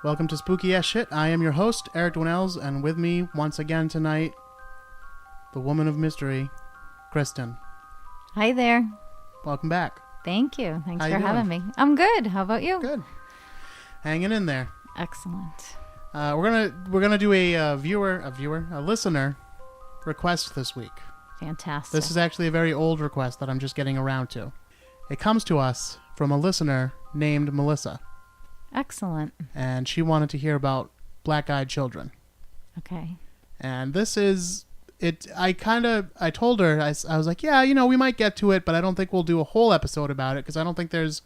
Welcome to Spooky Ass Shit. I am your host, Eric Dwinells, and with me once again tonight, the woman of mystery, Kristen. Hi there. Welcome back. Thank you. Thanks How for you having doing? me. I'm good. How about you? Good. Hanging in there. Excellent. We're gonna do a listener request this week. Fantastic. This is actually a very old request that I'm just getting around to. It comes to us from a listener named Melissa, excellent. and she wanted to hear about black-eyed children. Okay. And this is it. I told her, I was like, yeah, we might get to it, but I don't think we'll do a whole episode about it because I don't think there's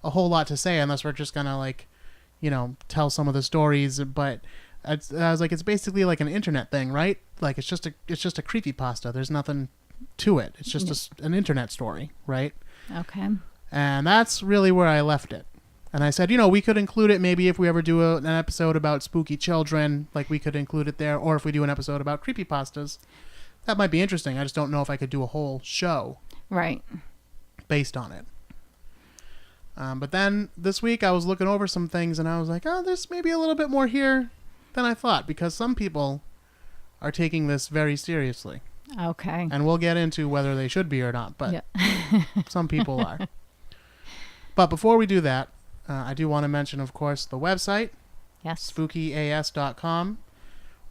a whole lot to say unless we're just gonna tell some of the stories. But I was like, it's basically like an internet thing, right? Like it's just a creepypasta. There's nothing to it. It's just an internet story, right? Okay. And that's really where I left it. And I said, we could include it maybe if we ever do an episode about spooky children, like we could include it there. Or if we do an episode about creepypastas, that might be interesting. I just don't know if I could do a whole show Right. based on it. But then this week I was looking over some things and I was like, oh, there's maybe a little bit more here than I thought, because some people are taking this very seriously. Okay. And we'll get into whether they should be or not, but some people are. But before we do that, I do want to mention, of course, the website, Yes. spookyas.com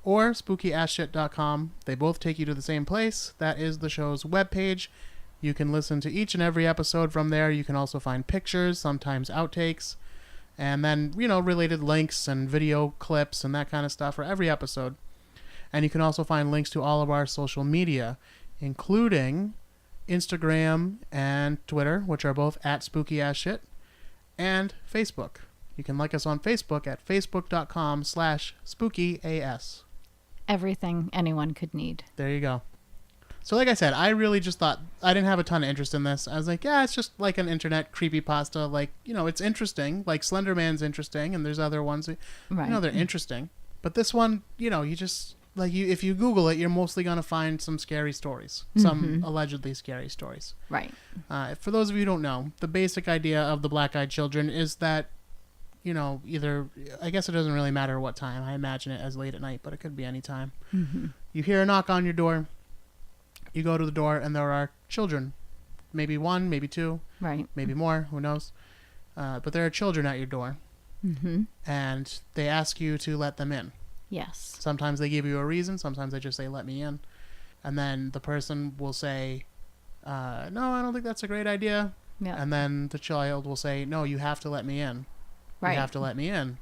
or spookyasshit.com. They both take you to the same place. That is the show's webpage. You can listen to each and every episode from there. You can also find pictures, sometimes outtakes, and then, related links and video clips and that kind of stuff for every episode. And you can also find links to all of our social media, including Instagram and Twitter, which are both at spookyasshit, and Facebook. You can like us on Facebook at facebook.com/spookyas. Everything anyone could need. There you go. So like I said, I really just thought, I didn't have a ton of interest in this. I was like, yeah, it's just like an internet creepypasta. Like, it's interesting. Like Slender Man's interesting, and there's other ones, Right. they're interesting. But this one, you just, if you Google it, you're mostly going to find some scary stories. Some allegedly scary stories. Right. For those of you who don't know, the basic idea of the black-eyed children is that, either, I guess it doesn't really matter what time. I imagine it as late at night, but it could be any time. Mm-hmm. You hear a knock on your door. You go to the door, and there are children. Maybe one, maybe two, Right. maybe more, who knows. But there are children at your door, Mm-hmm. and they ask you to let them in. Yes. Sometimes they give you a reason. Sometimes they just say, let me in. And then the person will say, no, I don't think that's a great idea. Yeah. And then the child will say, no, you have to let me in. Right. You have to let me in.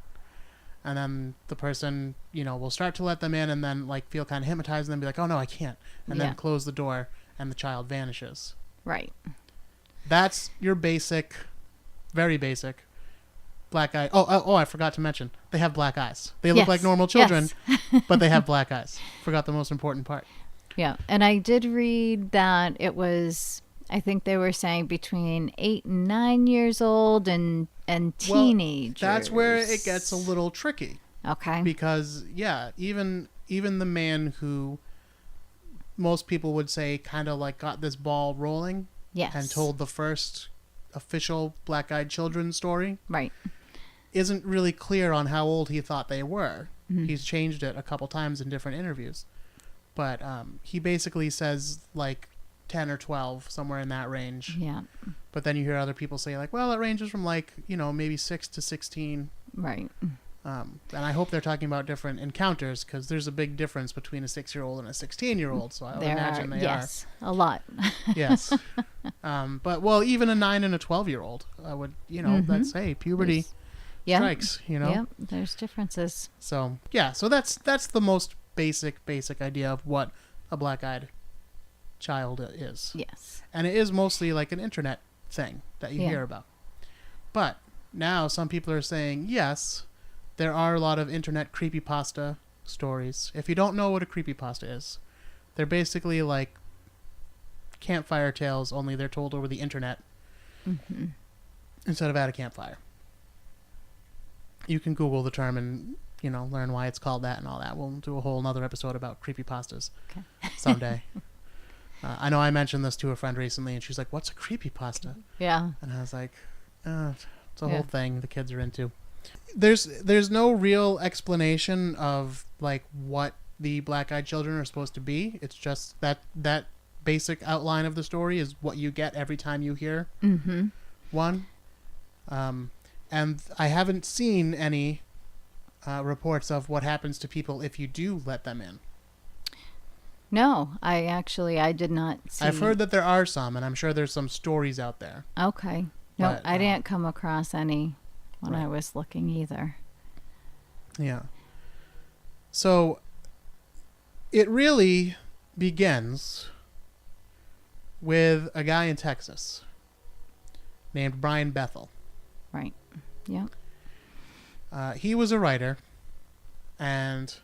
And then the person, will start to let them in and then feel kind of hypnotized and then be like, oh no, I can't. And then close the door and the child vanishes. Right. That's your basic, very basic black eye. Oh, I forgot to mention. They have black eyes. They look like normal children, but they have black eyes. Forgot the most important part. Yeah. And I did read that it was, I think they were saying between 8 and 9 years old and teenagers. Well, that's where it gets a little tricky. Okay. Because, even the man who most people would say kind of got this ball rolling Yes. and told the first official black-eyed children story Right. isn't really clear on how old he thought they were. Mm-hmm. He's changed it a couple times in different interviews. But he basically says 10 or 12, somewhere in that range. Yeah. But then you hear other people say well, it ranges from maybe 6 to 16. Right. And I hope they're talking about different encounters, because there's a big difference between a 6-year-old and a 16-year-old. So I would imagine they yes, a lot. Yes. But even a 9 and a 12-year-old, I would, that's, hey, puberty strikes, Yep, there's differences. So, so that's the most basic idea of what a black-eyed child is. Yes. And it is mostly like an internet thing that you hear about. But now some people are saying, yes, there are a lot of internet creepypasta stories. If you don't know what a creepypasta is, they're basically like campfire tales, only they're told over the internet instead of at a campfire. You can Google the term and, learn why it's called that and all that. We'll do a whole another episode about creepypastas someday. I know I mentioned this to a friend recently, and she's like, what's a creepypasta? Yeah. And I was like, It's a whole thing the kids are into. There's no real explanation of like what the black-eyed children are supposed to be. It's just that basic outline of the story is what you get every time you hear one. And I haven't seen any reports of what happens to people if you do let them in. No, I did not see. I've heard that there are some, and I'm sure there's some stories out there. Okay. No, But, I didn't come across any when I right. was looking either. Yeah. So it really begins with a guy in Texas named Brian Bethel. Right. Yeah. He was a writer, and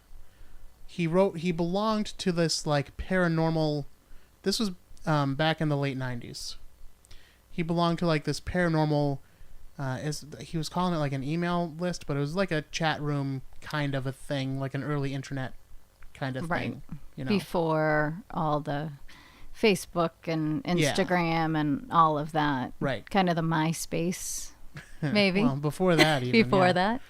he belonged to this like paranormal. This was back in the late 90s. He belonged to like this paranormal. He was calling it like an email list, but it was like a chat room kind of a thing, like an early internet kind of thing. You know, before all the Facebook and Instagram and all of that. Right. Kind of the MySpace, maybe. Well, before that even. Before yeah. that.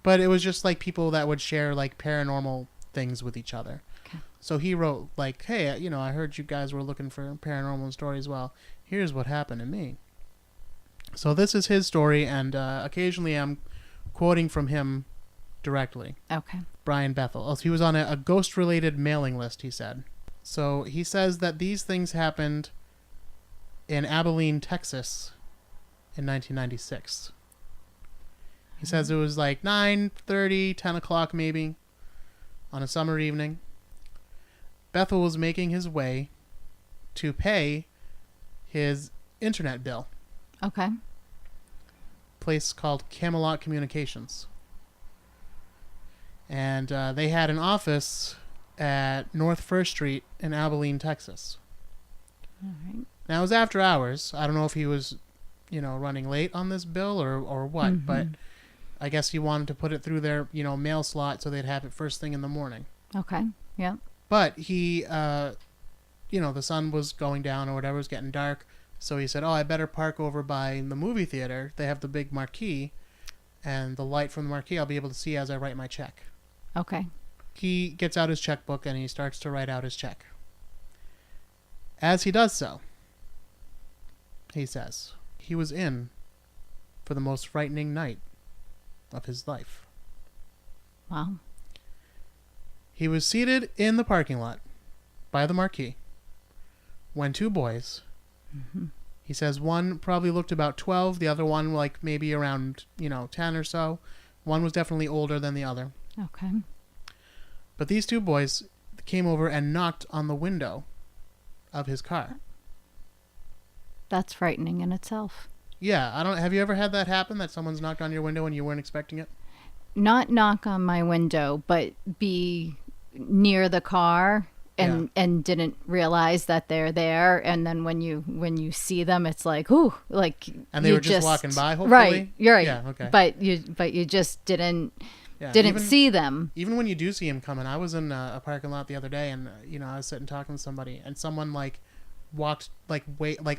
But it was just like people that would share like paranormal things with each other. Okay. So he wrote like, hey, I heard you guys were looking for paranormal stories. Well, here's what happened to me. So this is his story, and occasionally I'm quoting from him directly. Okay. Brian Bethel. He was on a ghost-related mailing list, he said. So he says that these things happened in Abilene, Texas in 1996. He says it was like 9:30, 10 o'clock maybe, on a summer evening. Bethel was making his way to pay his internet bill. Okay. Place called Camelot Communications. And they had an office at North First Street in Abilene, Texas. All right. Now, it was after hours. I don't know if he was, running late on this bill or what, but I guess he wanted to put it through their, mail slot so they'd have it first thing in the morning. Okay. Yeah. But he, the sun was going down or whatever, it was getting dark. So he said, I better park over by the movie theater. They have the big marquee, and the light from the marquee I'll be able to see as I write my check. Okay. He gets out his checkbook and he starts to write out his check. As he does so, he says, he was in for the most frightening night of his life. Wow. He was seated in the parking lot by the marquee when two boys, he says one probably looked about 12, the other one like maybe around, 10 or so. One was definitely older than the other. Okay. But these two boys came over and knocked on the window of his car. That's frightening in itself. Yeah, have you ever had that happen, that someone's knocked on your window and you weren't expecting it? Not knock on my window, but be near the car and didn't realize that they're there, and then when you see them, it's like, ooh, like, and they were just walking by, hopefully. Right, you're right. Yeah, okay. But you just didn't see them. Even when you do see them coming, I was in a parking lot the other day, and I was sitting talking to somebody, and someone like walked like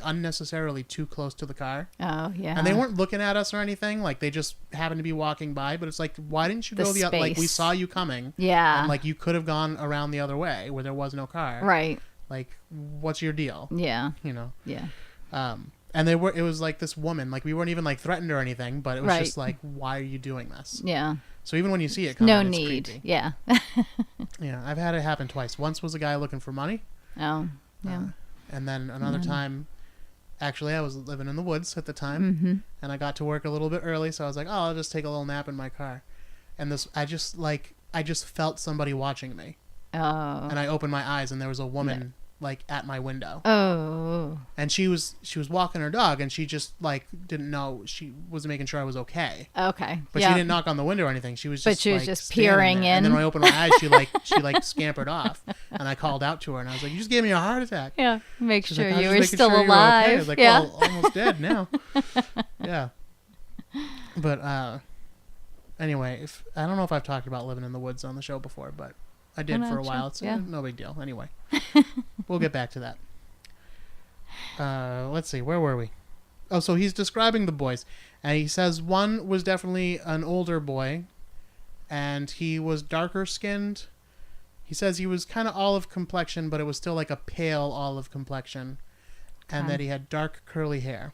unnecessarily too close to the car. Oh yeah. And they weren't looking at us or anything, like they just happened to be walking by, but it's like, why didn't you go the other, like we saw you coming. Yeah. And like you could have gone around the other way where there was no car. Right. Like, what's your deal? Yeah. Yeah. And it was like this woman, like we weren't even like threatened or anything, but it was just like, why are you doing this? Yeah. So even when you see it coming, no it's need. creepy. Yeah. Yeah, I've had it happen twice. Once was a guy looking for money. Oh, yeah. And then another time, actually, I was living in the woods at the time, and I got to work a little bit early, so I was like, I'll just take a little nap in my car. And I just felt somebody watching me. Oh. And I opened my eyes, and there was a woman like at my window. Oh. And she was walking her dog, and she just like didn't know, she was making sure I was okay. Okay. But she didn't knock on the window or anything. She was just just peering in. And then when I opened my eyes, she scampered off, and I called out to her, and I was like, "You just gave me a heart attack." Yeah. Make She's sure like, you were making still sure alive. Okay. I was like, well, almost dead now. Yeah. But anyway, I don't know if I've talked about living in the woods on the show before, but I did for a while. It's no big deal. Anyway, we'll get back to that. Let's see. Where were we? Oh, so he's describing the boys, and he says one was definitely an older boy, and he was darker skinned. He says he was kind of olive complexion, but it was still like a pale olive complexion, and that he had dark curly hair.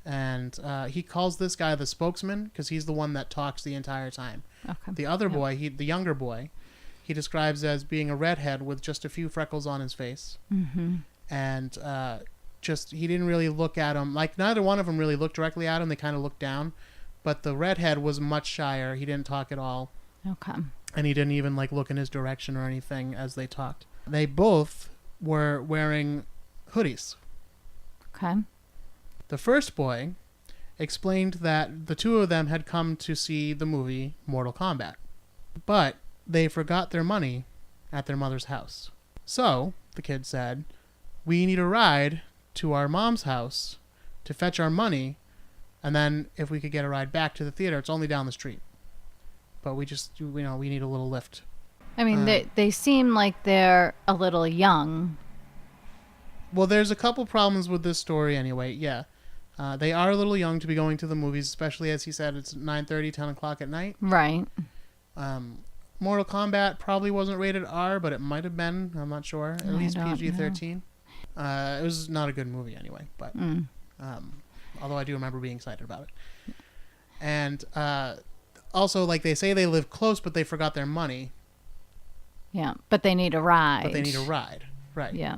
And he calls this guy the spokesman because he's the one that talks the entire time. Okay. The other boy, the younger boy, he describes as being a redhead with just a few freckles on his face. Mm-hmm. And he didn't really look at him. Like, neither one of them really looked directly at him. They kind of looked down. But the redhead was much shyer. He didn't talk at all. Okay. And he didn't even, like, look in his direction or anything as they talked. They both were wearing hoodies. Okay. The first boy explained that the two of them had come to see the movie Mortal Kombat. But they forgot their money at their mother's house. So, the kid said, we need a ride to our mom's house to fetch our money, and then if we could get a ride back to the theater, it's only down the street. But we just, we need a little lift. I mean, they seem like they're a little young. Well, there's a couple problems with this story anyway, yeah. They are a little young to be going to the movies, especially as he said, it's 9:30, 10 o'clock at night. Right. Mortal Kombat probably wasn't rated R, but it might have been. I'm not sure. At least PG-13. It was not a good movie anyway, but although I do remember being excited about it. And also, like, they say they live close, but they forgot their money. Yeah, but they need a ride. Right. Yeah.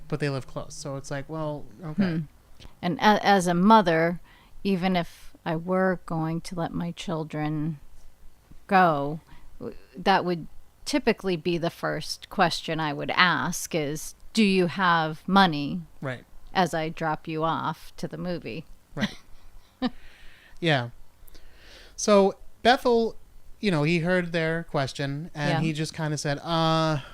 But they live close, so it's like, well, okay. And as a mother, even if I were going to let my children go, that would typically be the first question I would ask is, do you have money? Right. As I drop you off to the movie. Right. Yeah. So Bethel, he heard their question and he just kind of said, and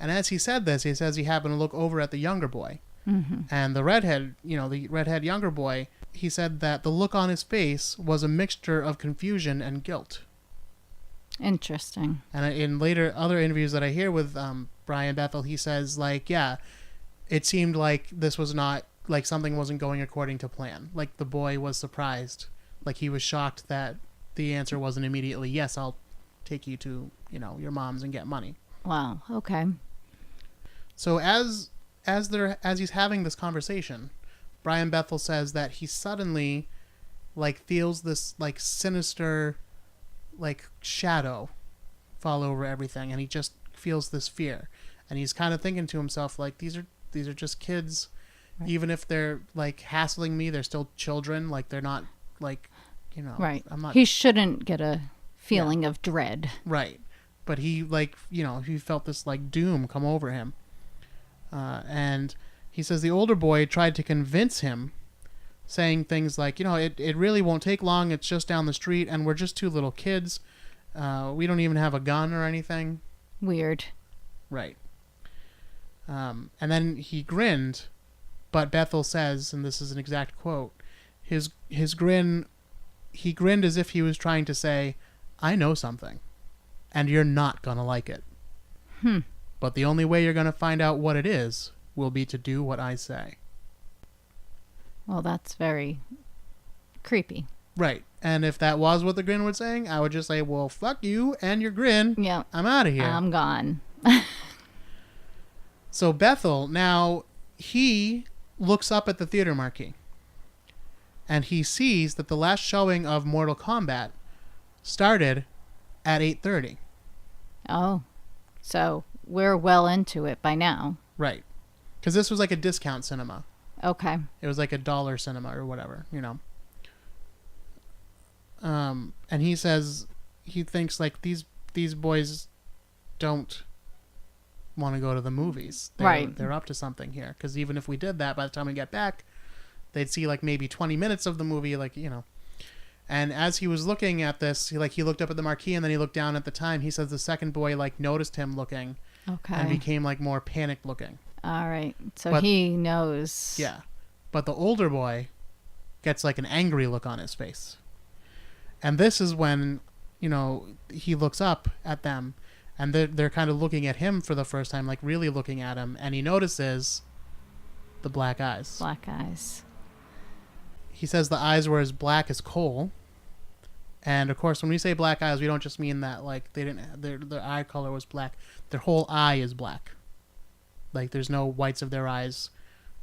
as he said this, he says he happened to look over at the younger boy. Mm-hmm. And the redhead younger boy, he said that the look on his face was a mixture of confusion and guilt. Interesting. And in later other interviews that I hear with Brian Bethel, he says, like, yeah, it seemed like this was not, like, something wasn't going according to plan. Like, the boy was surprised. Like, he was shocked that the answer wasn't immediately, yes, I'll take you to, your mom's and get money. Wow. Okay. So as he's having this conversation, Brian Bethel says that he suddenly, like, feels this, like, sinister, like, shadow fall over everything, and he just feels this fear, and he's kind of thinking to himself, like, these are just kids. Right. Even if they're, like, hassling me, they're still children. Like, they're not, like, right. I'm not. He shouldn't get a feeling of dread. Right. But he, like, he felt this, like, doom come over him. And he says the older boy tried to convince him, saying things like, it really won't take long. It's just down the street, and we're just two little kids. We don't even have a gun or anything. Weird. Right. And then he grinned, but Bethel says, and this is an exact quote, his grin, he grinned as if he was trying to say, I know something, and you're not gonna like it. But the only way you're gonna find out what it is will be to do what I say. Well, that's very creepy. Right. And if that was what the grin was saying, I would just say, well, fuck you and your grin. Yeah. I'm out of here. I'm gone. So Bethel, now, he looks up at the theater marquee. And he sees that the last showing of Mortal Kombat started at 8:30. Oh. So we're well into it by now. Right. Because this was like a discount cinema. Okay. It was like $1 cinema or whatever, And he says he thinks, like, these boys don't want to go to the movies. They're up to something here. Because even if we did that, by the time we get back, they'd see, like, maybe 20 minutes of the movie, like, And as he was looking at this, he looked up at the marquee and then he looked down at the time. He says the second boy, like, noticed him looking. Okay. And became, like, more panicked looking. All right. So he knows. Yeah. But the older boy gets, like, an angry look on his face. And this is when, he looks up at them and they're kind of looking at him for the first time, like, really looking at him. And he notices the black eyes. Black eyes. He says the eyes were as black as coal. And of course, when we say black eyes, we don't just mean that like they didn't their eye color was black. Their whole eye is black. Like there's no whites of their eyes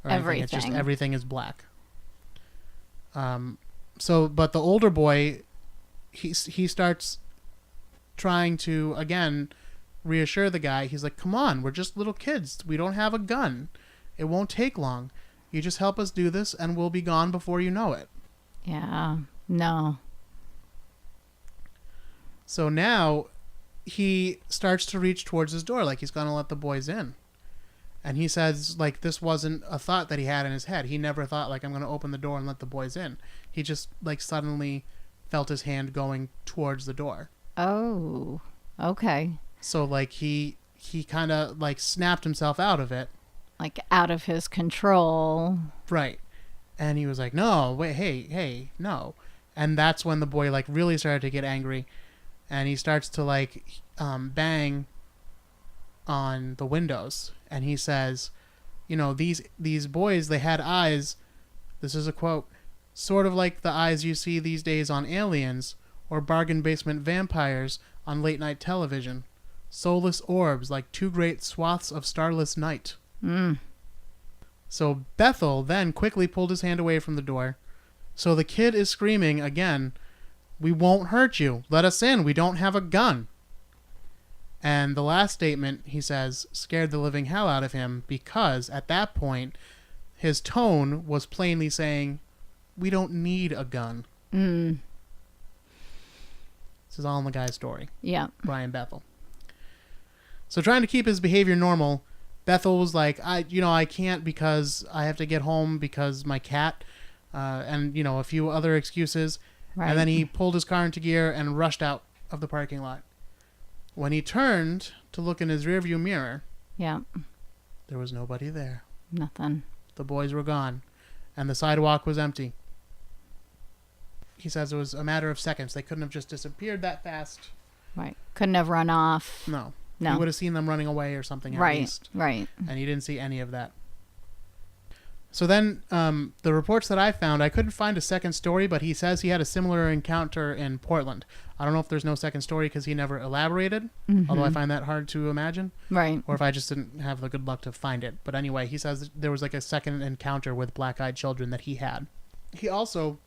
or anything. It's just everything is black. But the older boy, he starts trying to again reassure the guy. He's like, "Come on, we're just little kids. We don't have a gun. It won't take long. You just help us do this, and we'll be gone before you know it." Yeah. No. So now he starts to reach towards his door like he's going to let the boys in. And he says like this wasn't a thought that he had in his head. He never thought like I'm going to open the door and let the boys in. He just like suddenly felt his hand going towards the door. Oh, okay. So like he kind of like snapped himself out of it. Like out of his control. Right. And he was like, "No, wait, hey, no." And that's when the boy like really started to get angry. And he starts to like bang on the windows. And he says, you know, these boys, they had eyes. This is a quote. "Sort of like the eyes you see these days on aliens or bargain basement vampires on late night television. Soulless orbs like two great swaths of starless night." So Bethel then quickly pulled his hand away from the door. So the kid is screaming again, "We won't hurt you. Let us in. We don't have a gun." And the last statement, he says, scared the living hell out of him because at that point, his tone was plainly saying, "We don't need a gun." This is all in the guy's story. Yeah. Brian Bethel. So trying to keep his behavior normal, Bethel was like, I can't because I have to get home because my cat, and, a few other excuses. Right. And then he pulled his car into gear and rushed out of the parking lot. When he turned to look in his rearview mirror, yeah, there was nobody there. Nothing. The boys were gone, and the sidewalk was empty. He says it was a matter of seconds. They couldn't have just disappeared that fast. Right. Couldn't have run off. No. No. He would have seen them running away or something at least. Right. And he didn't see any of that. So then the reports that I found, I couldn't find a second story, but he says he had a similar encounter in Portland. I don't know if there's no second story because he never elaborated, although I find that hard to imagine. Right. Or if I just didn't have the good luck to find it. But anyway, he says there was like a second encounter with black-eyed children that he had. He also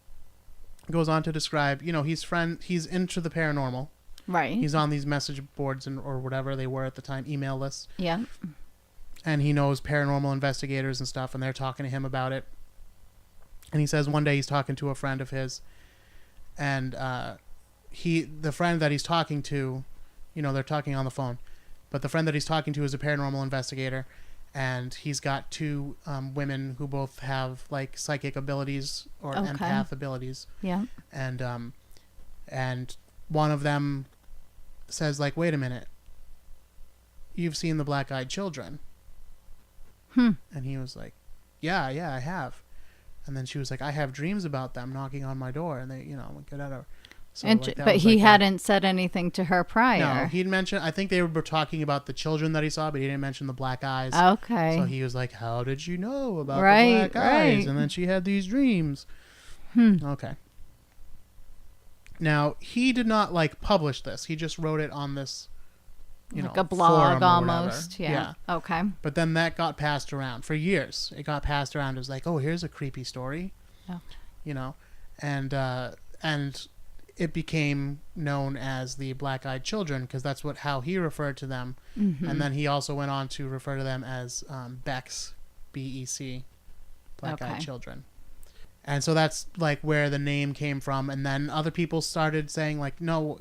goes on to describe, he's into the paranormal. Right. He's on these message boards or whatever they were at the time, email lists. Yeah. And he knows paranormal investigators and stuff, and they're talking to him about it. And he says one day he's talking to a friend of his, and the friend that he's talking to, they're talking on the phone, but the friend that he's talking to is a paranormal investigator, and he's got two women who both have like psychic abilities or empath abilities. Yeah. And one of them says like, "Wait a minute, you've seen the black-eyed children?" And he was like, yeah, I have. And then she was like, "I have dreams about them knocking on my door," and they, get out of. So, but he hadn't said anything to her prior. No, he'd mentioned. I think they were talking about the children that he saw, but he didn't mention the black eyes. Okay. So he was like, "How did you know about the black eyes?" And then she had these dreams. Okay. Now he did not publish this. He just wrote it on this. Like a blog almost. Yeah. Okay. But then that got passed around for years. It got passed around. It was like, "Oh, here's a creepy story." Oh. And it became known as the black-eyed children because that's how he referred to them. And then he also went on to refer to them as Becs, B-E-C, black-eyed children. And so that's where the name came from. And then other people started saying no,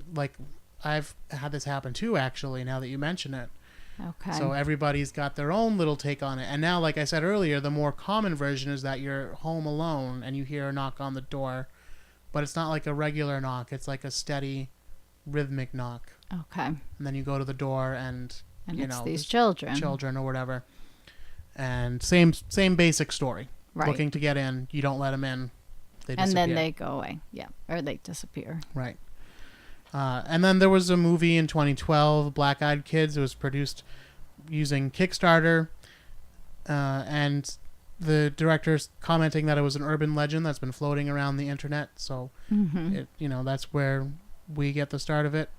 I've had this happen too, actually, now that you mention it. Okay. So everybody's got their own little take on it. And now, like I said earlier, the more common version is that you're home alone and you hear a knock on the door. But it's not like a regular knock. It's like a steady, rhythmic knock. Okay. And then you go to the door and it's these children. Children or whatever. And same basic story. Right. Looking to get in. You don't let them in. They disappear. And then they go away. Yeah. Or they disappear. Right. And then there was a movie in 2012, Black Eyed Kids. It was produced using Kickstarter. And the director's commenting that it was an urban legend that's been floating around the internet. So, that's where we get the start of it.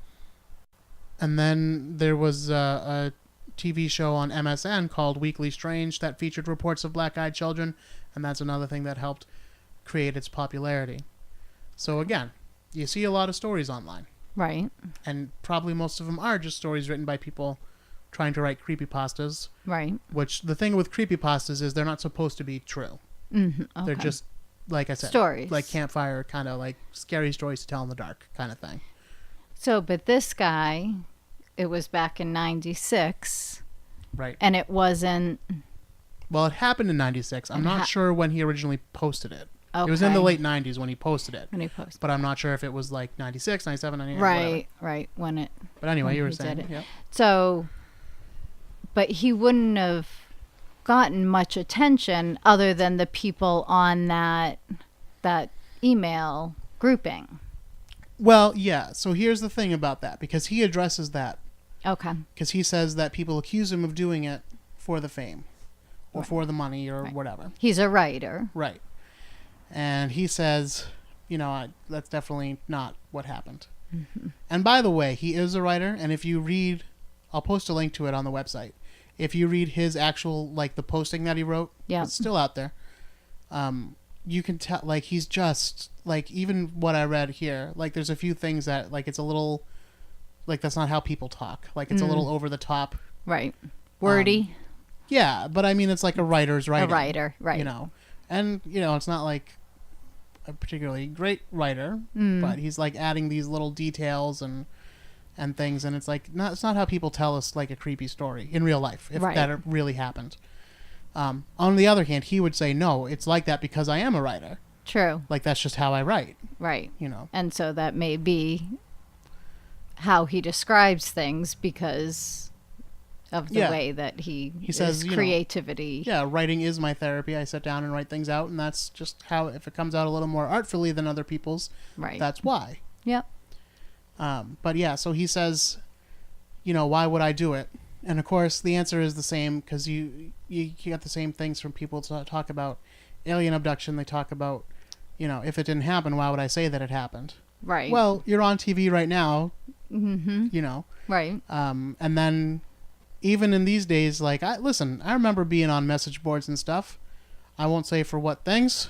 And then there was a TV show on MSN called Weekly Strange that featured reports of black-eyed children, and that's another thing that helped create its popularity. So again, you see a lot of stories online. Right. And probably most of them are just stories written by people trying to write creepypastas. Right. Which, the thing with creepypastas is they're not supposed to be true. Mm-hmm. Okay. They're just, like I said, stories. like campfire, kind of like scary stories to tell in the dark kind of thing. So, but this guy, it was back in 96. Right. And it wasn't... Well, it happened in 96. I'm not sure when he originally posted it. Okay. It was in the late 90s when he posted it. When he posted. But I'm not sure if it was like 96, 97, 98, Right, whatever. right. When it... But anyway, when you were he saying. did it. Yeah. So, but he wouldn't have gotten much attention other than the people on that email grouping. Well, yeah. So here's the thing about that, because he addresses that. Okay. Because he says that people accuse him of doing it for the fame or for the money or whatever. He's a writer. Right. And he says, that's definitely not what happened. Mm-hmm. And by the way, he is a writer. And if you read, I'll post a link to it on the website. If you read his actual, like the posting that he wrote, it's still out there. You can tell, like, he's just, like, even what I read here, like, there's a few things that, like, it's a little, like, that's not how people talk. Like, it's a little over the top. Right. Wordy. Yeah, but I mean, it's like a writer's writing. A writer, right. And, it's not like a particularly great writer, but he's, like, adding these little details and things, and it's like, it's not how people tell us, like, a creepy story in real life, if that really happened. On the other hand, he would say, no, it's like that because I am a writer. True. Like, that's just how I write. Right. And so that may be how he describes things because of the way that he says creativity. Writing is my therapy. I sit down and write things out, and that's just how, if it comes out a little more artfully than other people's, that's why. Yep. But yeah, so he says, why would I do it? And of course, the answer is the same, because you get the same things from people to talk about alien abduction. They talk about, if it didn't happen, why would I say that it happened? Right. Well, you're on TV right now. Mm-hmm. Right. And then even in these days, like, I remember being on message boards and stuff. I won't say for what things,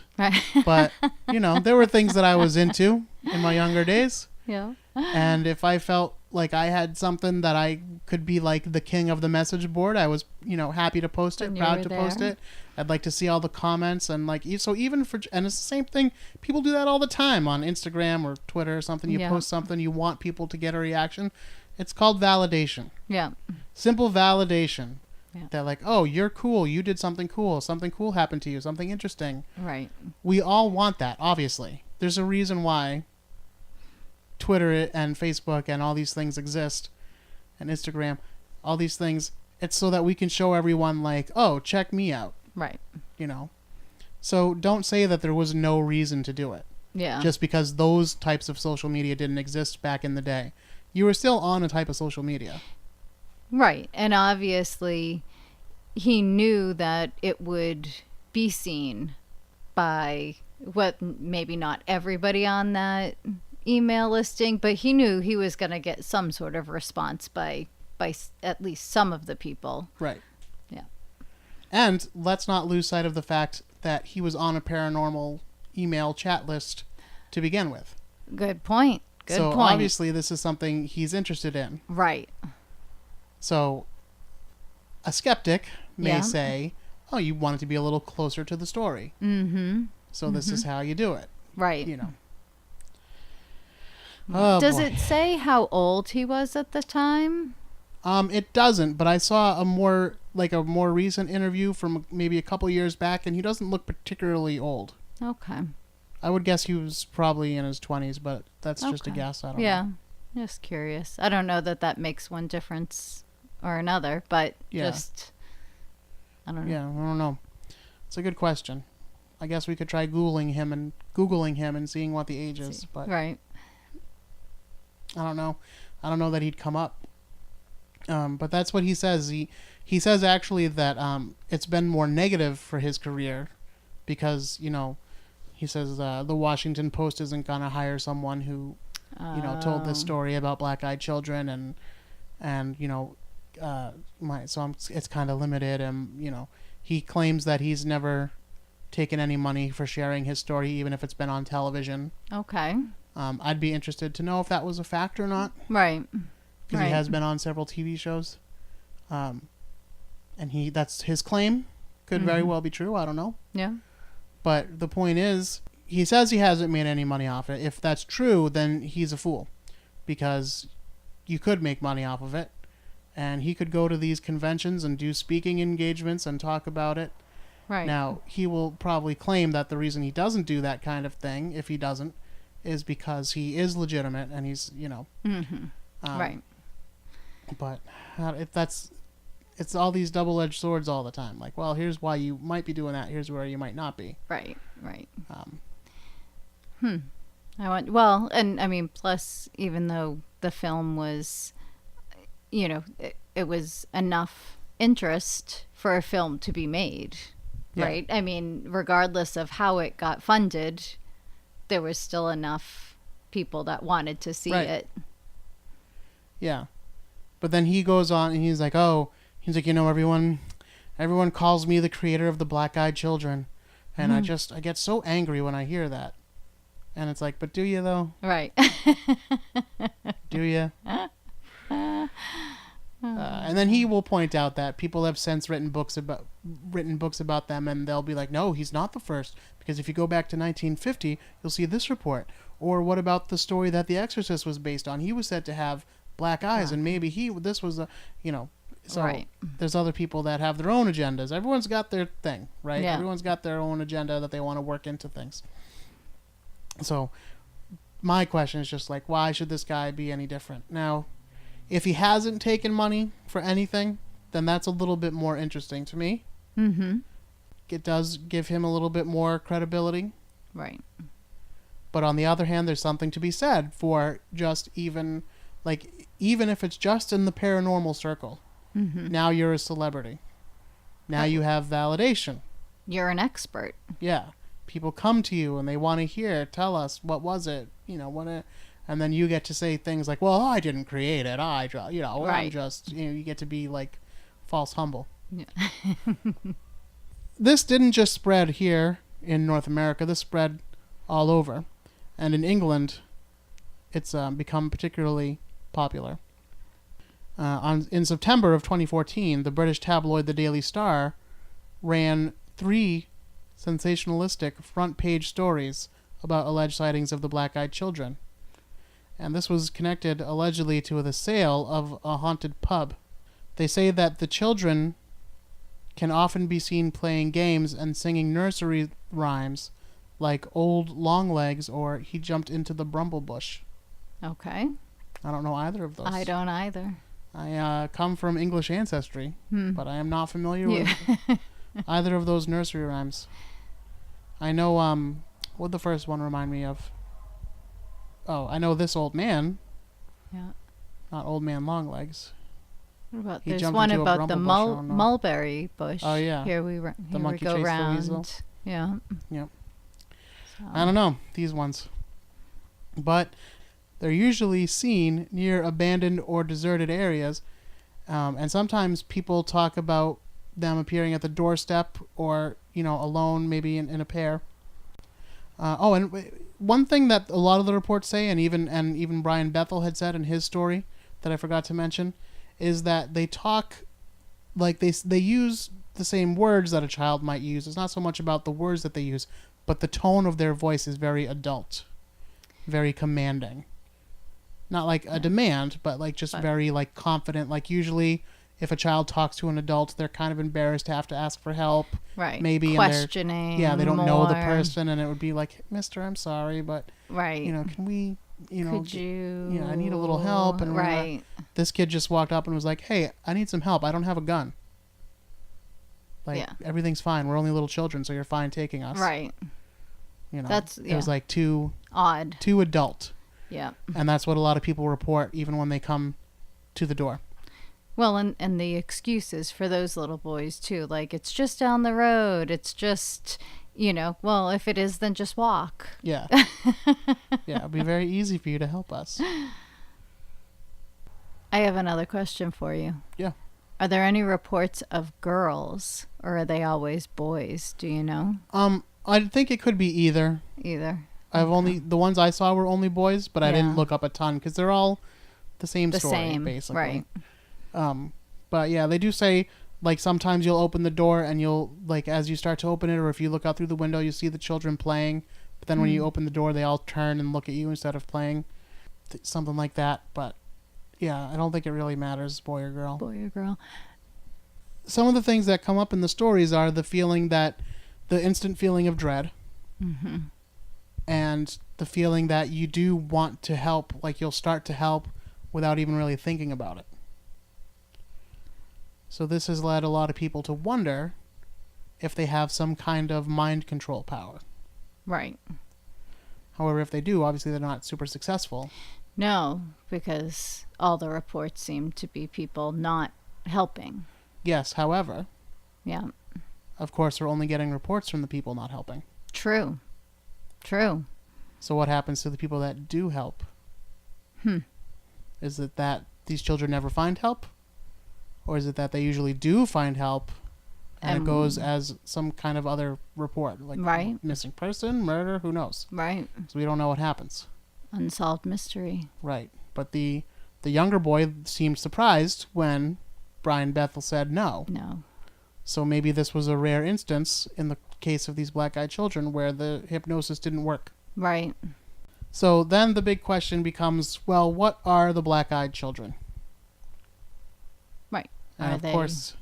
but there were things that I was into in my younger days. Yeah. And if I felt like I had something that I could be like the king of the message board, I was, happy to post it, proud to post it. I'd like to see all the comments, and like, so even and it's the same thing. People do that all the time on Instagram or Twitter or something. You post something, you want people to get a reaction. It's called validation. Yeah. Simple validation. Yeah. That like, oh, you're cool. You did something cool happened to you, something interesting. Right. We all want that, obviously. There's a reason why Twitter and Facebook and all these things exist, and Instagram, all these things. It's so that we can show everyone, like, oh, check me out. Right. So don't say that there was no reason to do it. Yeah. Just because those types of social media didn't exist back in the day. You were still on a type of social media. Right. And obviously he knew that it would be seen by maybe not everybody on that email listing, but he knew he was going to get some sort of response by at least some of the people. Right. Yeah. And let's not lose sight of the fact that he was on a paranormal email chat list to begin with. Good point. So obviously this is something he's interested in. Right. So a skeptic may say, oh, you want it to be a little closer to the story. Mm-hmm. So this is how you do it. Right. Oh, Does boy. it say how old he was at the time? It doesn't, but I saw a more recent interview from maybe a couple years back, and he doesn't look particularly old. Okay. I would guess he was probably in his 20s, but that's just a guess. I don't know. Yeah, just curious. I don't know that makes one difference or another, but just, I don't know. Yeah, I don't know. It's a good question. I guess we could try Googling him and seeing what the age is, but right. I don't know. I don't know that he'd come up. But that's what he says. He says actually that it's been more negative for his career because, you know, he says the Washington Post isn't going to hire someone who, you know, told this story about black-eyed children and you know, it's kind of limited. And, you know, he claims that he's never taken any money for sharing his story, even if it's been on television. Okay. I'd be interested to know if that was a fact or not. Right. Because he has been on several TV shows. And that's his claim. Could very well be true. I don't know. Yeah. But the point is, he says he hasn't made any money off it. If that's true, then he's a fool. Because you could make money off of it. And he could go to these conventions and do speaking engagements and talk about it. Right. Now, he will probably claim that the reason he doesn't do that kind of thing, if he doesn't, is because he is legitimate and he's, you know. Right. But it's all these double-edged swords all the time. Like, well, here's why you might be doing that. Here's where you might not be. Right. Well, and I mean, plus, even though the film was, you know, it was enough interest for a film to be made, right? I mean, regardless of how it got funded, there was still enough people that wanted to see it. Yeah. But then he goes on and he's like, you know, everyone calls me the creator of the Black-Eyed Children. And I get so angry when I hear that. And it's like, but do you though? Right. Do you? And then he will point out that people have since written books about them, and they'll be like, no, he's not the first, because if you go back to 1950, you'll see this report. Or what about the story that The Exorcist was based on? He was said to have black eyes, and maybe this was a, you know. So there's other people that have their own agendas. Everyone's got their thing, right? Yeah. Everyone's got their own agenda that they want to work into things. So my question is just like, why should this guy be any different? Now, if he hasn't taken money for anything, then that's a little bit more interesting to me. Mm-hmm. It does give him a little bit more credibility. Right. But on the other hand, there's something to be said for just even if it's just in the paranormal circle, now you're a celebrity. Now you have validation. You're an expert. Yeah. People come to you and they want to tell us, what was it? You know, and then you get to say things like, well, I didn't create it. I'm just, you get to be like false humble. Yeah. This didn't just spread here in North America. This spread all over. And in England, it's become particularly popular. In September of 2014, the British tabloid The Daily Star ran 3 sensationalistic front-page stories about alleged sightings of the Black-Eyed Children. And this was connected allegedly to the sale of a haunted pub. They say that the children can often be seen playing games and singing nursery rhymes like Old Longlegs or He Jumped into the Bramble Bush. Okay. I don't know either of those. I don't either. I come from English ancestry, but I am not familiar with either of those nursery rhymes. I know, what'd the first one remind me of? Oh, I know This Old Man. Yeah. Not Old Man Longlegs. What about, there's one about the mulberry bush. Oh, yeah. Here we go round. Yeah. Yep. So. I don't know, these ones. But they're usually seen near abandoned or deserted areas. And sometimes people talk about them appearing at the doorstep or, alone, maybe in a pair. And one thing that a lot of the reports say, and even Brian Bethel had said in his story that I forgot to mention, is that they talk like they use the same words that a child might use. It's not so much about the words that they use, but the tone of their voice is very adult, very commanding. Not like a demand, but very confident. Like usually if a child talks to an adult, they're kind of embarrassed to have to ask for help. Right. Maybe questioning. They don't know the person, and it would be like, Mister, I'm sorry, but right. Can we, could you? I need a little help. And right. This kid just walked up and was like, hey, I need some help. I don't have a gun. Everything's fine. We're only little children, so you're fine taking us. Right. It was too odd, too adult. Yeah. And that's what a lot of people report, even when they come to the door. Well, and the excuses for those little boys too, like it's just down the road. It's just, well, if it is, then just walk. Yeah. Yeah, it'd be very easy for you to help us. I have another question for you. Yeah. Are there any reports of girls, or are they always boys? Do you know? I think it could be either. Either. The ones I saw were only boys, but I didn't look up a ton because they're all the same story, basically. Right. But yeah, they do say, like, sometimes you'll open the door and you'll, like, as you start to open it, or if you look out through the window, you see the children playing. But then when you open the door, they all turn and look at you instead of playing. Something like that. But yeah, I don't think it really matters, boy or girl. Boy or girl. Some of the things that come up in the stories are the instant feeling of dread. Mm-hmm. And the feeling that you do want to help, like you'll start to help without even really thinking about it. So this has led a lot of people to wonder if they have some kind of mind control power. Right. However, if they do, obviously they're not super successful. No, because all the reports seem to be people not helping. Yes, however, Yeah. of course, we're only getting reports from the people not helping. True. So what happens to the people that do help? Is it that these children never find help? Or is it that they usually do find help and it goes as some kind of other report? Like Right. Missing person, murder, who knows? Right. So we don't know what happens. Unsolved mystery. Right. But the younger boy seemed surprised when Brian Bethel said no. No. So maybe this was a rare instance in the case of these black-eyed children where the hypnosis didn't work. Right. So then the big question becomes, well, what are the black-eyed children? Right. And Are of they course,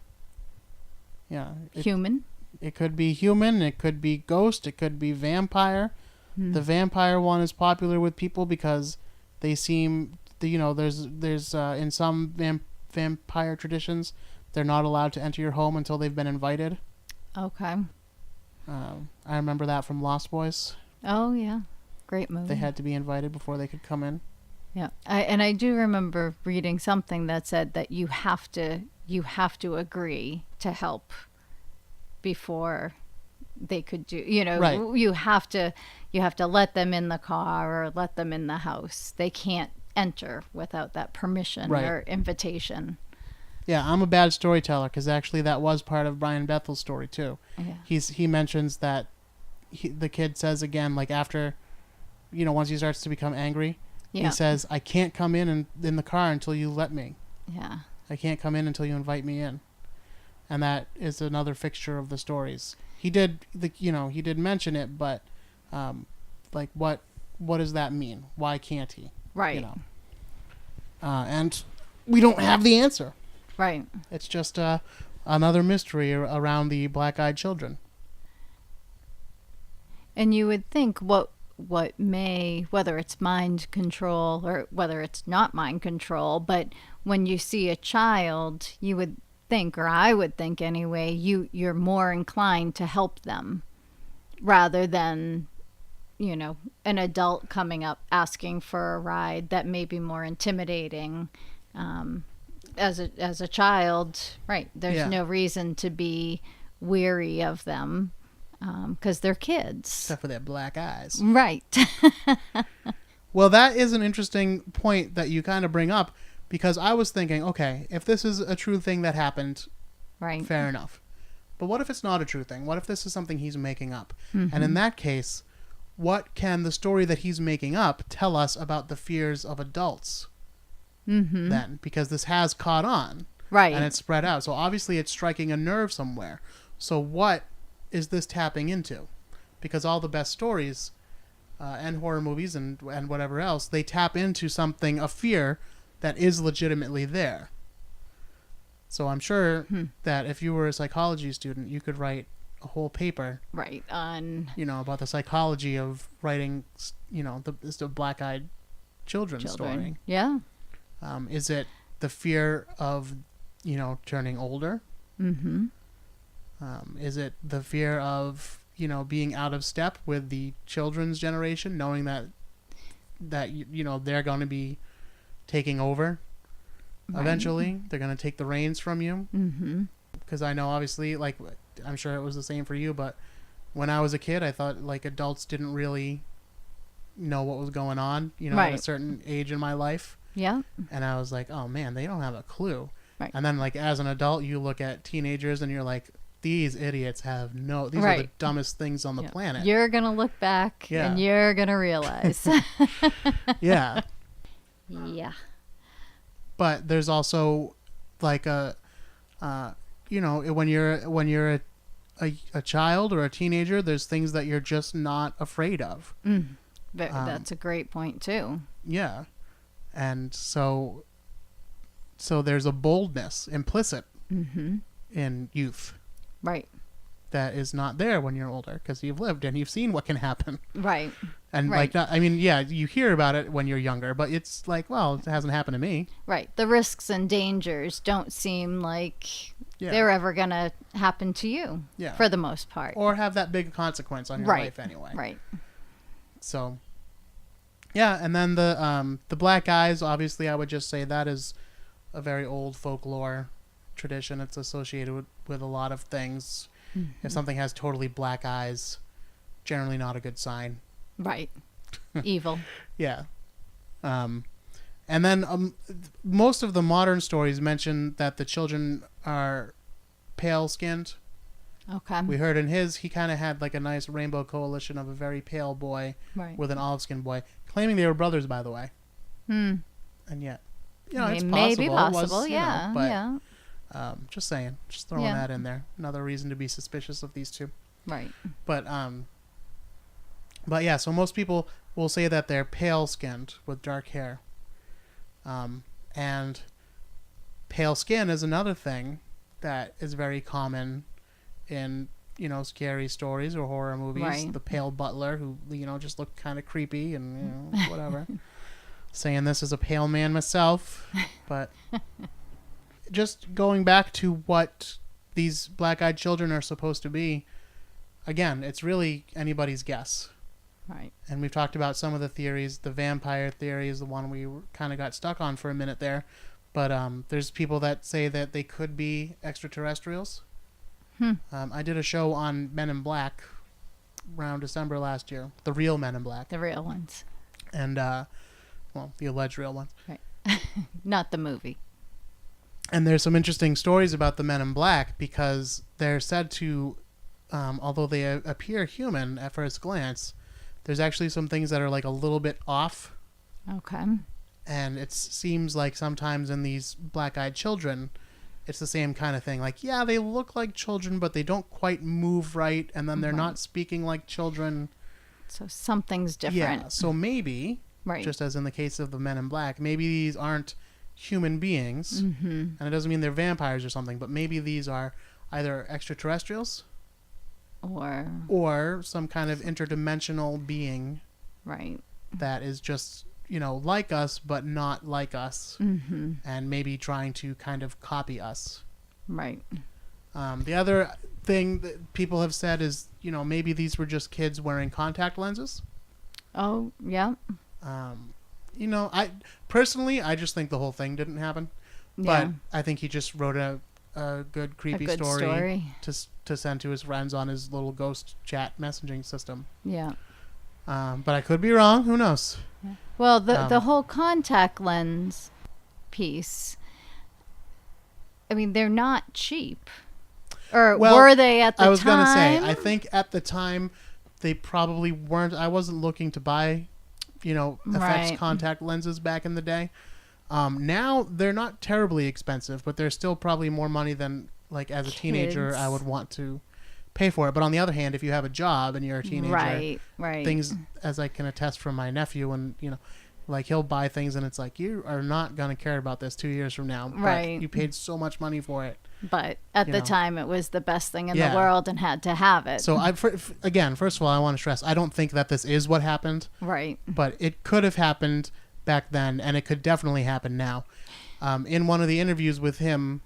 yeah, human? it could be human, it could be ghost, it could be vampire. The vampire one is popular with people because they seem, there's in some vampire traditions, they're not allowed to enter your home until they've been invited. Okay. I remember that from Lost Boys. Oh, yeah. Great movie. They had to be invited before they could come in. Yeah. I do remember reading something that said that you have to agree to help before they could do, Right. you have to let them in the car or let them in the house. They can't enter without that permission Right. or invitation. Yeah, I'm a bad storyteller because actually that was part of Brian Bethel's story too. Yeah. He mentions that the kid says again, like after, once he starts to become angry, Yeah. he says, I can't come in the car until you let me. Yeah. I can't come in until you invite me in. And that is another fixture of the stories. He did mention it, but like what does that mean? Why can't he? Right. And we don't have the answer. Right. It's just another mystery around the black-eyed children. And you would think whether it's mind control or whether it's not mind control, but when you see a child, you would think, or I would think anyway, you're more inclined to help them rather than, an adult coming up asking for a ride that may be more intimidating. As a child, right? There's no reason to be weary of them because they're kids. Except for their black eyes. Right. Well, that is an interesting point that you kind of bring up because I was thinking, okay, if this is a true thing that happened, Right. fair enough. But what if it's not a true thing? What if this is something he's making up? Mm-hmm. And in that case, what can the story that he's making up tell us about the fears of adults then? Because this has caught on. Right. And it's spread out. So obviously it's striking a nerve somewhere. So what is this tapping into? Because all the best stories and horror movies and whatever else, they tap into something, a fear that is legitimately there. So I'm sure that if you were a psychology student, you could write a whole paper, right, on about the psychology of writing, the black-eyed children story. Yeah. Is it the fear of, turning older? Mm-hmm. Is it the fear of, being out of step with the children's generation, knowing that they're going to be taking over? eventually. They're going to take the reins from you. Mm-hmm. Because I know, obviously, like, I'm sure it was the same for you, but when I was a kid, I thought, like, adults didn't really know what was going on, you know, at a certain age in my life. Yeah. And I was like, oh, man, they don't have a clue. Right. And then, like, as an adult, you look at teenagers and you're like, these idiots have these are the dumbest things on the planet. You're going to look back and you're going to realize. Yeah. Yeah. But there's also, like, you know, when you're a child or a teenager, there's things that you're just not afraid of. That's a great point too. Yeah. And so there's a boldness implicit in youth. Right. That is not there when you're older because you've lived and you've seen what can happen. Right. And like, I mean, yeah, you hear about it when you're younger, but it's like, well, it hasn't happened to me. Right. The risks and dangers don't seem like they're ever going to happen to you for the most part. Or have that big consequence on your life anyway. Right. So, yeah, and then the black eyes, obviously, I would just say that is a very old folklore tradition. It's associated with a lot of things. If something has totally black eyes, generally not a good sign. Right. Evil. Yeah. And then most of the modern stories mention that the children are pale-skinned. Okay. We heard in he kind of had like a nice rainbow coalition of a very pale boy with an olive-skinned boy, claiming they were brothers, by the way. And yet, you know, it's possible. Maybe possible, was, yeah. You know, but, yeah. Just saying. Just throwing that in there. Another reason to be suspicious of these two. Right. But yeah, so most people will say that they're pale-skinned with dark hair. And pale skin is another thing that is very common in, you know, scary stories or horror movies. Right. The pale butler who, you know, just looked kind of creepy and, you know, whatever. Saying this as a pale man myself. But just going back to what these black-eyed children are supposed to be, again, it's really anybody's guess. Right. And we've talked about some of the theories. The vampire theory is the one we kind of got stuck on for a minute there. But there's people that say that they could be extraterrestrials. I did a show on Men in Black around December last year. The real Men in Black. The real ones. And, well, the alleged real ones. Right. Not the movie. And there's some interesting stories about the Men in Black because they're said to, although they appear human at first glance, there's actually some things that are like a little bit off. Okay. And it seems like sometimes in these black-eyed children, it's the same kind of thing. Like, yeah, they look like children, but they don't quite move right. And then they're not speaking like children. So something's different. Yeah. So maybe, just as in the case of the Men in Black, maybe these aren't human beings. And it doesn't mean they're vampires or something, but maybe these are either extraterrestrials or some kind of interdimensional being that is just, you know, like us but not like us, and maybe trying to kind of copy us. Right. The other thing that people have said is, you know, maybe these were just kids wearing contact lenses. Oh, yeah. You know, I just think the whole thing didn't happen. But I think he just wrote a good creepy story to send to his friends on his little ghost chat messaging system. Yeah. But I could be wrong. Who knows? Well, the whole contact lens piece, I mean, they're not cheap. Or were they at the time? I was going to say, I think at the time they probably weren't. I wasn't looking to buy, you know, effects contact lenses back in the day. Now they're not terribly expensive, but they're still probably more money than, like, as a teenager I would want to pay for it. But on the other hand, if you have a job and you're a teenager, things, as I can attest from my nephew, and, you know, like, he'll buy things and it's like, you are not going to care about this 2 years from now. But you paid so much money for it. But at the time, it was the best thing in the world and had to have it. So, again, first of all, I want to stress, I don't think that this is what happened. Right. But it could have happened back then, and it could definitely happen now. In one of the interviews with him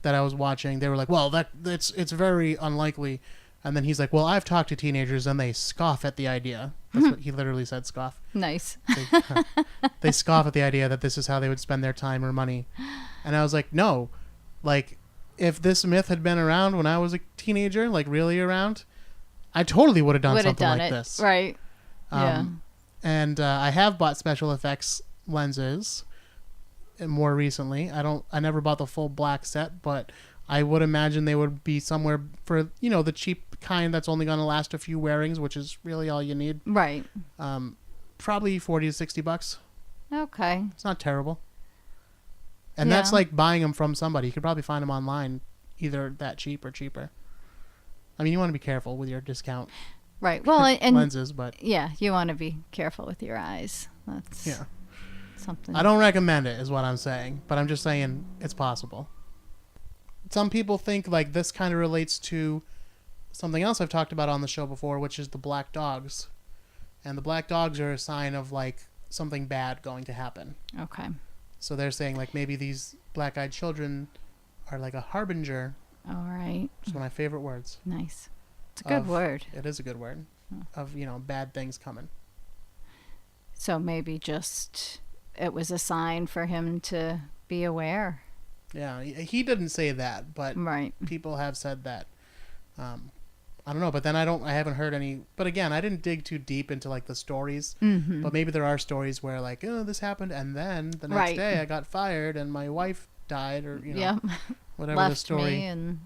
that I was watching, they were like, well, it's very unlikely. And then he's like, well, I've talked to teenagers and they scoff at the idea. That's what he literally said, scoff. Nice. They scoff at the idea that this is how they would spend their time or money. And I was like, no, like if this myth had been around when I was a teenager, like really around, I totally would have done something like this. Right. Yeah. And I have bought special effects lenses more recently. I never bought the full black set, but I would imagine they would be somewhere for, the cheap kind that's only going to last a few wearings, which is really all you need. Right. Probably $40 to $60. Okay. It's not terrible. And that's like buying them from somebody. You could probably find them online, either that cheap or cheaper. I mean, you want to be careful with your discount. Right. Well, and lenses, but yeah, you want to be careful with your eyes. That's something. I don't recommend it, is what I'm saying, but I'm just saying it's possible. Some people think like this kind of relates to something else I've talked about on the show before, which is the black dogs. And the black dogs are a sign of like something bad going to happen. Okay. So they're saying like maybe these black-eyed children are like a harbinger. All right. It's one of my favorite words. Nice. It's a good word. It is a good word. Of, bad things coming. So maybe just it was a sign for him to be aware. Yeah, he didn't say that, but right. people have said that. I don't know, but then I haven't heard any. But again, I didn't dig too deep into like the stories. Mm-hmm. But maybe there are stories where like, oh, this happened, and then the next day I got fired and my wife died, or whatever left the story. Me and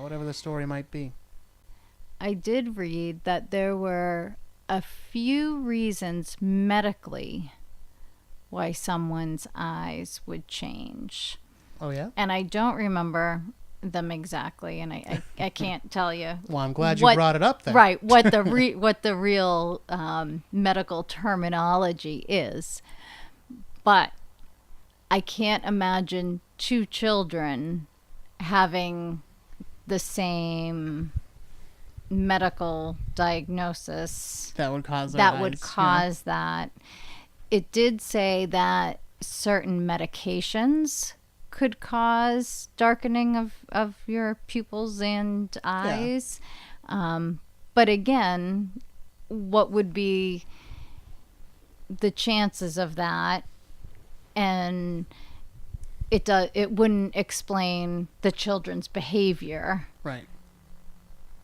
whatever the story might be. I did read that there were a few reasons medically why someone's eyes would change. Oh, yeah? And I don't remember them exactly, and I can't tell you. Well, I'm glad you brought it up then. Right, what the real medical terminology is. But I can't imagine two children having the same medical diagnosis that would cause that. It did say that certain medications could cause darkening of your pupils and eyes. But again, what would be the chances of that? And it wouldn't explain the children's behavior. Right.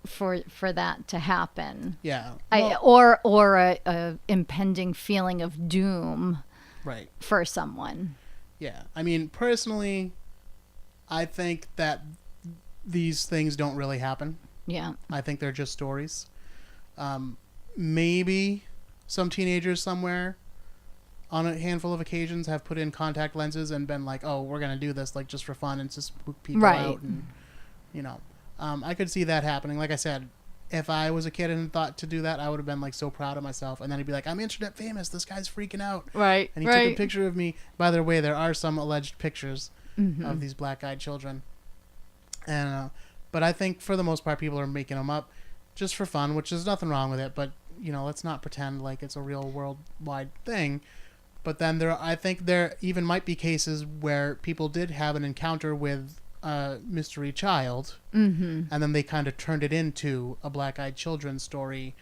For that to happen. Yeah. Well, or a impending feeling of doom. Right. For someone. Yeah. I mean, personally, I think that these things don't really happen. Yeah. I think they're just stories. Maybe some teenagers somewhere on a handful of occasions have put in contact lenses and been like, oh, we're going to do this like just for fun and to spook people out. And, I could see that happening. Like I said, if I was a kid and thought to do that, I would have been like so proud of myself. And then he'd be like, I'm internet famous. This guy's freaking out. Right. And he took a picture of me. By the way, there are some alleged pictures of these black-eyed children. And, but I think for the most part, people are making them up just for fun, which is nothing wrong with it. But, let's not pretend like it's a real worldwide thing. But then I think there even might be cases where people did have an encounter with a mystery child, and then they kind of turned it into a black-eyed children story,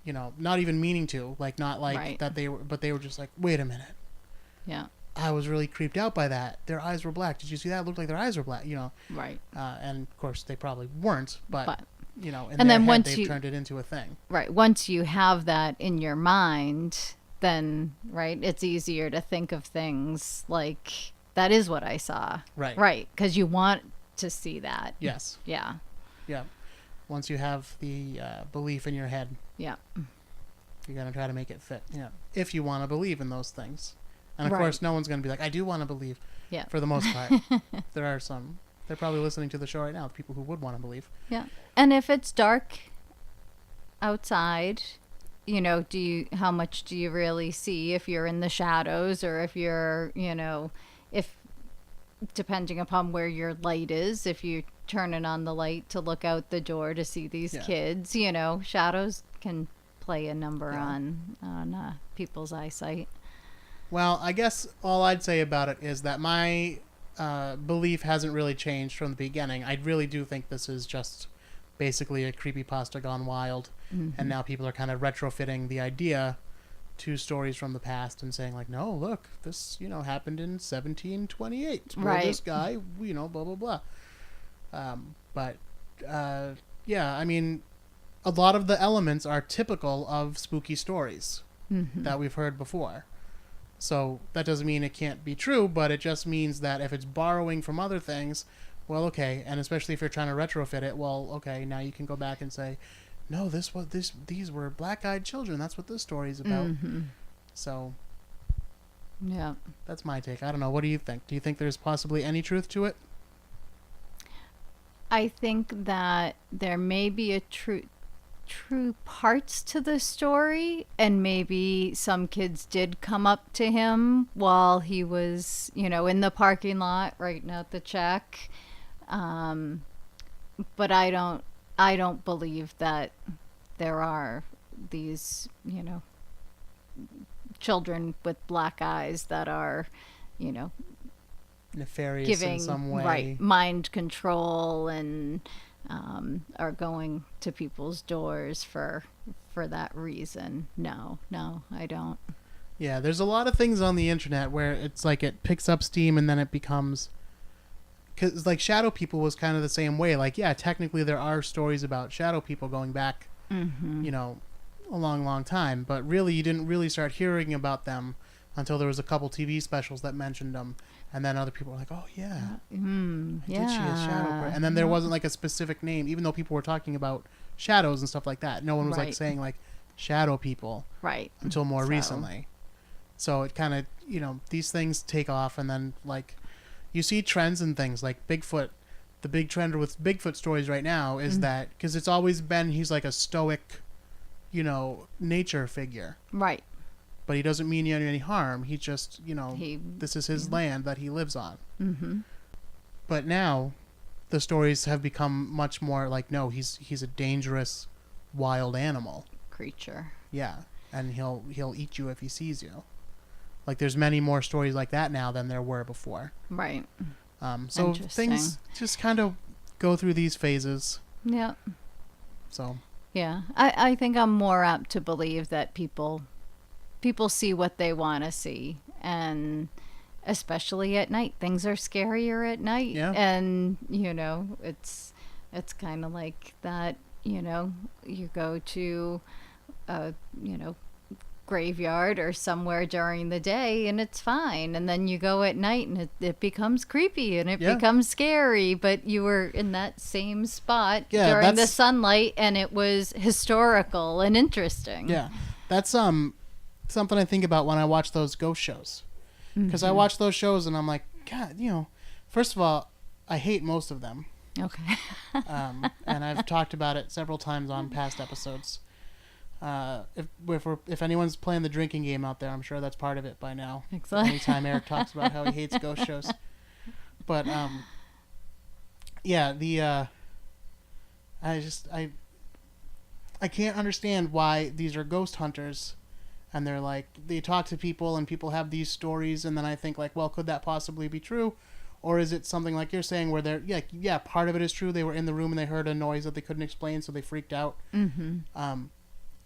not even meaning to, like not like that but they were just like, wait a minute, I was really creeped out by that. Their eyes were black. Did you see that? It looked like their eyes were black. Right. And of course they probably weren't, but in and their then head, once they've turned it into a thing. Right. Once you have that in your mind, then it's easier to think of things like, that is what I saw. Right. Right. Because you want to see that. Yes. Yeah. Yeah. Once you have the belief in your head. Yeah. You're going to try to make it fit. Yeah. If you want to believe in those things. And of course, no one's going to be like, I do want to believe. Yeah. For the most part. There are some. They're probably listening to the show right now, people who would want to believe. Yeah. And if it's dark outside, how much do you really see if you're in the shadows, or if you're, if depending upon where your light is, if you're turning on the light to look out the door to see these kids, shadows can play a number on people's eyesight. Well, I guess all I'd say about it is that my belief hasn't really changed from the beginning. I really do think this is just basically a creepypasta gone wild, and now people are kind of retrofitting the idea two stories from the past and saying like, no, look, this, happened in 1728. Where Right. this guy, blah, blah, blah. But yeah, I mean, a lot of the elements are typical of spooky stories that we've heard before. So that doesn't mean it can't be true, but it just means that if it's borrowing from other things, well, okay, and especially if you're trying to retrofit it, well, okay, now you can go back and say, no, these were black-eyed children. That's what this story is about. So Yeah. that's my take. I don't know. What do you think? Do you think there's possibly any truth to it? I think that there may be a true parts to the story, and maybe some kids did come up to him while he was, in the parking lot writing out the check. But I don't believe that there are these, children with black eyes that are, Nefarious giving in some way. right mind control and are going to people's doors for that reason. No, I don't. Yeah, there's a lot of things on the internet where it's like it picks up steam and then it becomes... Because, like, shadow people was kind of the same way. Like, yeah, technically there are stories about shadow people going back, a long, long time. But really, you didn't really start hearing about them until there was a couple TV specials that mentioned them. And then other people were like, oh, yeah, I did see a shadow. And then there wasn't, like, a specific name, even though people were talking about shadows and stuff like that. No one was, like, saying, like, shadow people. Right. Until more recently. So it kind of, these things take off and then, like... You see trends and things like Bigfoot. The big trend with Bigfoot stories right now is that because it's always been he's like a stoic, nature figure. Right. But he doesn't mean you any harm. He just, this is his land that he lives on. Mm-hmm. But now, the stories have become much more like, no, he's a dangerous, wild animal. Creature. Yeah, and he'll eat you if he sees you. Like, there's many more stories like that now than there were before. Right. So things just kind of go through these phases. Yeah. So. Yeah. I think I'm more apt to believe that people see what they want to see. And especially at night. Things are scarier at night. Yeah. And, it's kind of like that, you go to, graveyard or somewhere during the day and it's fine, and then you go at night and it becomes creepy and it becomes scary, but you were in that same spot during the sunlight and it was historical and interesting. Yeah, that's something I think about when I watch those ghost shows, because I watch those shows and I'm like, God, first of all, I hate most of them. Okay. And I've talked about it several times on past episodes. If anyone's playing the drinking game out there, I'm sure that's part of it by now. Excellent. Anytime Eric talks about how he hates ghost shows, but yeah, I can't understand why these are ghost hunters, and they're like they talk to people and people have these stories, and then I think like, well, could that possibly be true? Or is it something like you're saying where they're yeah part of it is true. They were in the room and they heard a noise that they couldn't explain, so they freaked out.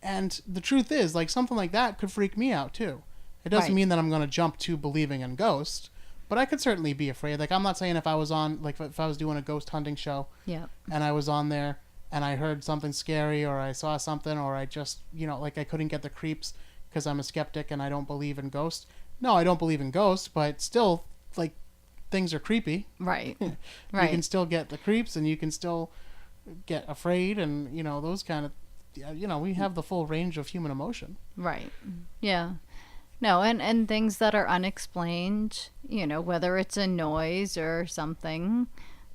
And the truth is, like, something like that could freak me out, too. It doesn't mean that I'm going to jump to believing in ghosts, but I could certainly be afraid. Like, I'm not saying if I was on, like, if I was doing a ghost hunting show, and I was on there, and I heard something scary, or I saw something, or I just, like, I couldn't get the creeps because I'm a skeptic and I don't believe in ghosts. No, I don't believe in ghosts, but still, like, things are creepy. Right. You can still get the creeps, and you can still get afraid, and, those kind of... we have the full range of human emotion. Right. Yeah. No, and things that are unexplained, whether it's a noise or something,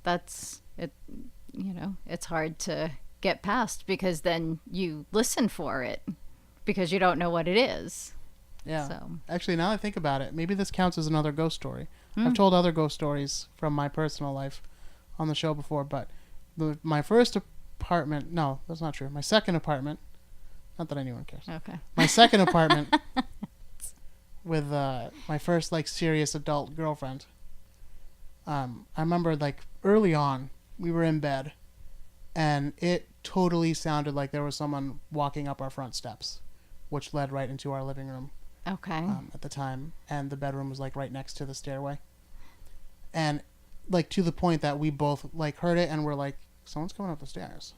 that's it, it's hard to get past because then you listen for it because you don't know what it is. Yeah. So. Actually, now that I think about it, maybe this counts as another ghost story. I've told other ghost stories from my personal life on the show before, but my first apartment, no, that's not true. My second apartment, not that anyone cares. Okay. My second apartment with my first like serious adult girlfriend. I remember like early on, we were in bed, and it totally sounded like there was someone walking up our front steps which led right into our living room Okay. at the time, and the bedroom was like right next to the stairway, and like to the point that we both like heard it and we're like, someone's coming up the stairs.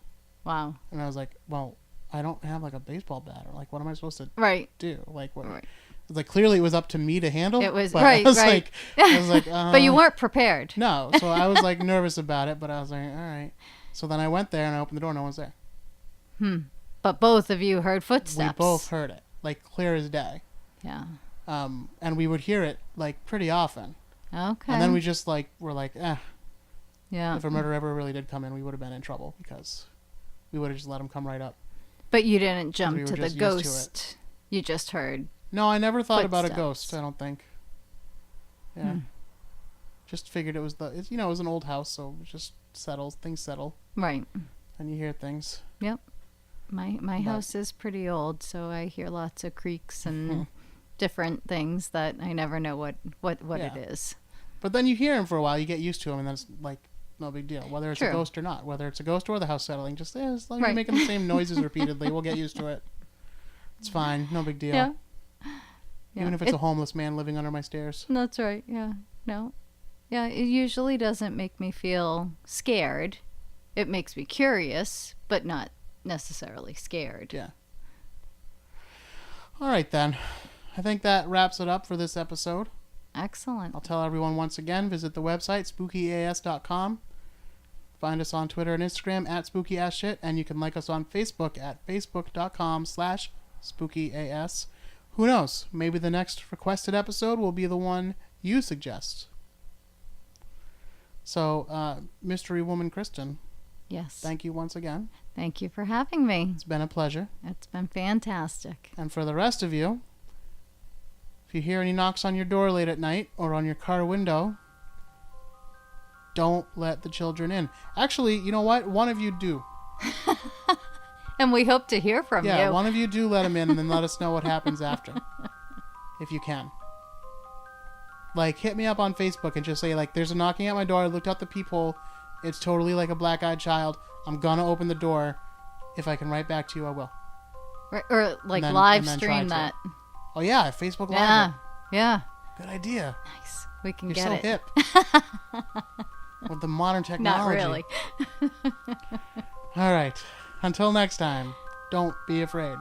Wow. And I was like, well, I don't have like a baseball bat, or like, what am I supposed to Right. do? Like, what? Right. It was like, clearly it was up to me to handle. It was but right. I was Right. like, I was like, But you weren't prepared. no. So I was like nervous about it, but I was like, all right. So then I went there and I opened the door. No one's there. But both of you heard footsteps. We both heard it, like clear as day. Yeah. And we would hear it like pretty often. Okay. And then we just like were like, Yeah. if a murderer ever really did come in, we would have been in trouble because we would have just let him come right up. But you didn't jump we were to the just used to it. ghost. You just heard. No, I never thought about a Footsteps. ghost. I don't think. Yeah. Just figured it was it was an old house, so it just settles. Things settle, Right. and you hear things. Yep. My But- house is pretty old, so I hear lots of creaks and different things that I never know what Yeah. it is. But then you hear him for a while, you get used to him, and then it's like no big deal. Whether it's True. a ghost or not, whether it's a ghost or the house settling, just as long as Right. you're making the same noises repeatedly, we'll get used to it. It's fine, no big deal. Yeah. Even if it's a homeless man living under my stairs. That's right. Yeah. No. Yeah, it usually doesn't make me feel scared. It makes me curious, but not necessarily scared. Yeah. All right then. I think that wraps it up for this episode. Excellent. I'll tell everyone once again, visit the website, spookyas.com. Find us on Twitter and Instagram at spookyasshit, and you can like us on Facebook at facebook.com/spookyas. Who knows? Maybe the next requested episode will be the one you suggest. So, Mystery Woman Kristen, Yes. thank you once again. Thank you for having me. It's been a pleasure. It's been fantastic. And for the rest of you, if you hear any knocks on your door late at night or on your car window, don't let the children in. Actually, you know what? One of you do. And we hope to hear from Yeah, you. one of you do let them in, and then let us know what happens after. If you can. Like, hit me up on Facebook and just say, like, there's a knocking at my door. I looked out the peephole. It's totally like a black-eyed child. I'm gonna open the door. If I can write back to you, I will. Or like And then- live and then stream try that. to. Oh, yeah, Facebook Live. Yeah. it. Yeah. Good idea. Nice. We can You're get so it. hip. With the modern technology. Not really. All right. Until next time, don't be afraid.